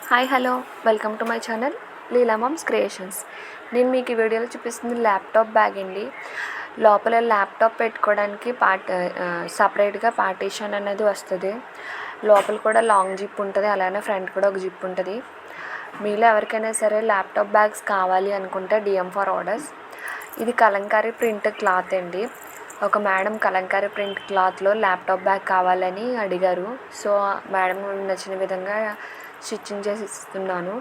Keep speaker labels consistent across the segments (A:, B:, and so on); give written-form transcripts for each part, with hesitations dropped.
A: Hi hello welcome to my channel Leela moms creations. నేను మీకు ఈ వీడియోలో చూపిస్తుంది ల్యాప్టాప్ బ్యాగ్ అండి. లోపల ల్యాప్టాప్ పెట్టుకోవడానికి సపరేట్గా పార్టీషన్ అనేది వస్తుంది. లోపల కూడా లాంగ్ జిప్ ఉంటుంది, అలానే ఫ్రంట్ కూడా ఒక జిప్ ఉంటుంది. మీలో ఎవరికైనా సరే ల్యాప్టాప్ బ్యాగ్స్ కావాలి అనుకుంటే డిఎం ఫర్ ఆర్డర్స్. ఇది కలంకారీ ప్రింట్ క్లాత్ అండి. ఒక మేడం కలంకారీ ప్రింట్ క్లాత్లో ల్యాప్టాప్ బ్యాగ్ కావాలని అడిగారు. సో మేడం నచ్చిన విధంగా స్టిచ్చింగ్ చేసి ఇస్తున్నాను.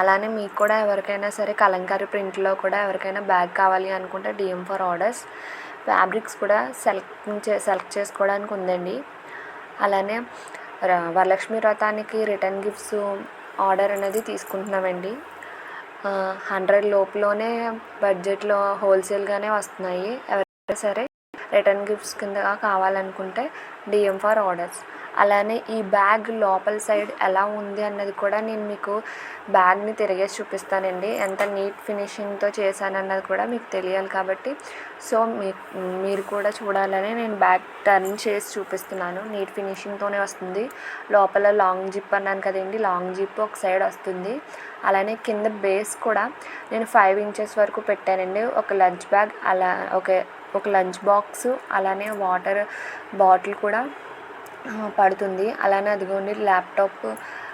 A: అలానే మీకు కూడా ఎవరికైనా సరే కలంకారీ ప్రింట్లో కూడా ఎవరికైనా బ్యాగ్ కావాలి అనుకుంటే డిఎం ఫర్ ఆర్డర్స్. ఫ్యాబ్రిక్స్ కూడా సెలెక్ట్ చేసుకోవడానికి ఉందండి. అలానే వరలక్ష్మి వ్రతానికి రిటర్న్ గిఫ్ట్స్ ఆర్డర్ అనేది తీసుకుంటున్నామండి. 100 లోపులోనే బడ్జెట్లో హోల్సేల్గానే వస్తున్నాయి. ఎవరైనా సరే రిటర్న్ గిఫ్ట్స్ కింద కావాలనుకుంటే డిఎం ఫర్ ఆర్డర్స్. అలానే ఈ బ్యాగ్ లోపల సైడ్ ఎలా ఉంది అన్నది కూడా నేను మీకు బ్యాగ్ని తిరిగేసి చూపిస్తానండి. ఎంత నీట్ ఫినిషింగ్తో చేశానన్నది కూడా మీకు తెలియాలి కాబట్టి సో మీరు కూడా చూడాలని నేను బ్యాగ్ టర్న్ చేసి చూపిస్తున్నాను. నీట్ ఫినిషింగ్తోనే వస్తుంది. లోపల లాంగ్ జిప్ అన్నాను కదండి, లాంగ్ జిప్ ఒక సైడ్ వస్తుంది. అలానే కింద బేస్ కూడా నేను 5 ఇంచెస్ వరకు పెట్టానండి. ఒక లంచ్ బ్యాగ్, అలా ఒక లంచ్ బాక్స్, అలానే వాటర్ బాటిల్ కూడా పడుతుంది. అలానే అదిగోండి ల్యాప్టాప్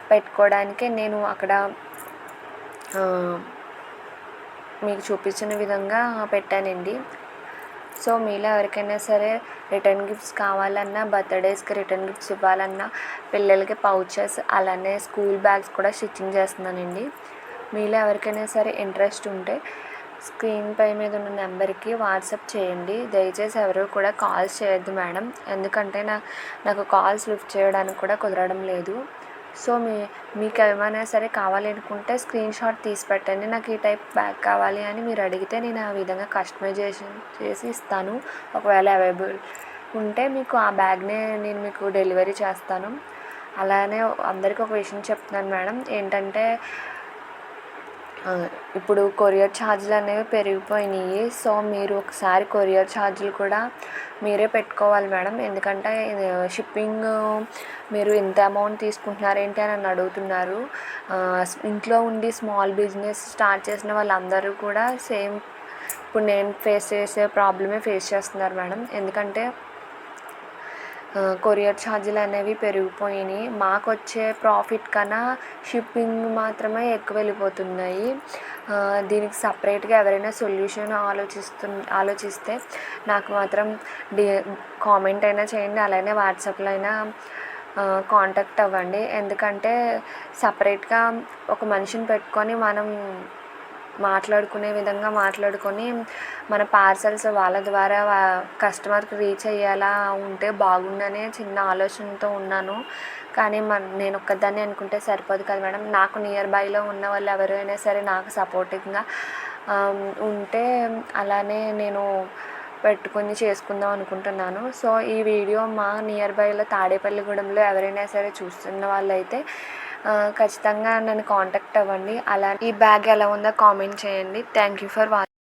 A: పెట్టుకోవడానికి నేను అక్కడ మీకు చూపించిన విధంగా పెట్టానండి. సో మీలో ఎవరికైనా సరే రిటర్న్ గిఫ్ట్స్ కావాలన్నా, బర్త్డేస్కి రిటర్న్ గిఫ్ట్స్ ఇవ్వాలన్నా, పిల్లలకి పౌచెస్, అలానే స్కూల్ బ్యాగ్స్ కూడా స్టిచ్చింగ్ చేస్తున్నానండి. మీలో ఎవరికైనా సరే ఇంట్రెస్ట్ ఉంటే స్క్రీన్ పై మీద ఉన్న నెంబర్కి వాట్సాప్ చేయండి. దయచేసి ఎవరు కూడా కాల్స్ చేయొద్దు మేడం, ఎందుకంటే నాకు కాల్స్ లిఫ్ట్ చేయడానికి కూడా కుదరడం లేదు. సో మీకు ఏమైనా సరే కావాలి అనుకుంటే స్క్రీన్ షాట్ తీసి పెట్టండి. నాకు ఈ టైప్ బ్యాగ్ కావాలి అని మీరు అడిగితే నేను ఆ విధంగా కస్టమైజేషన్ చేసి ఇస్తాను. ఒకవేళ అవైలబుల్ ఉంటే మీకు ఆ బ్యాగ్నే నేను మీకు డెలివరీ చేస్తాను. అలానే అందరికీ ఒక విషయం చెప్తున్నాను మేడం, ఏంటంటే ఇప్పుడు కొరియర్ ఛార్జీలు అనేవి పెరిగిపోయినాయి. సో మీరు ఒకసారి కొరియర్ ఛార్జీలు కూడా మీరే పెట్టుకోవాలి మేడం. ఎందుకంటే షిప్పింగ్ మీరు ఇంత అమౌంట్ తీసుకుంటున్నారు ఏంటి అని నన్ను అడుగుతున్నారు. ఇంట్లో ఉండి స్మాల్ బిజినెస్ స్టార్ట్ చేసిన వాళ్ళందరూ కూడా సేమ్ ఇప్పుడు నేను ఫేస్ చేసే ప్రాబ్లమే ఫేస్ చేస్తున్నారు మేడం. ఎందుకంటే కొరియర్ ఛార్జీలు అనేవి పెరిగిపోయినాయి. మాకు వచ్చే ప్రాఫిట్ కన్నా షిప్పింగ్ మాత్రమే ఎక్కువ వెళ్ళిపోతున్నాయి. దీనికి సపరేట్గా ఎవరైనా సొల్యూషన్ ఆలోచిస్తే నాకు మాత్రం కామెంట్ అయినా చేయండి, అలానే వాట్సాప్లో అయినా కాంటాక్ట్ అవ్వండి. ఎందుకంటే సపరేట్గా ఒక మనిషిని పెట్టుకొని మనం మాట్లాడుకునే విధంగా మాట్లాడుకొని మన పార్సల్స్ వాళ్ళ ద్వారా కస్టమర్కి రీచ్ అయ్యేలా ఉంటే బాగుండనే చిన్న ఆలోచనతో ఉన్నాను. కానీ నేను ఒక్కదాన్ని అనుకుంటే సరిపోదు కదా మేడం. నాకు నియర్ బైలో ఉన్న వాళ్ళు ఎవరైనా సరే నాకు సపోర్టివ్గా ఉంటే అలానే నేను పెట్టుకొని చేసుకుందాం అనుకుంటున్నాను. సో ఈ వీడియో మా నియర్ బైలో తాడేపల్లిగూడెంలో ఎవరైనా సరే చూస్తున్న వాళ్ళైతే ఖచ్చితంగా నన్ను కాంటాక్ట్ అవ్వండి. అలా ఈ బ్యాగ్ ఎలా ఉందో కామెంట్ చేయండి. Thank you for watching.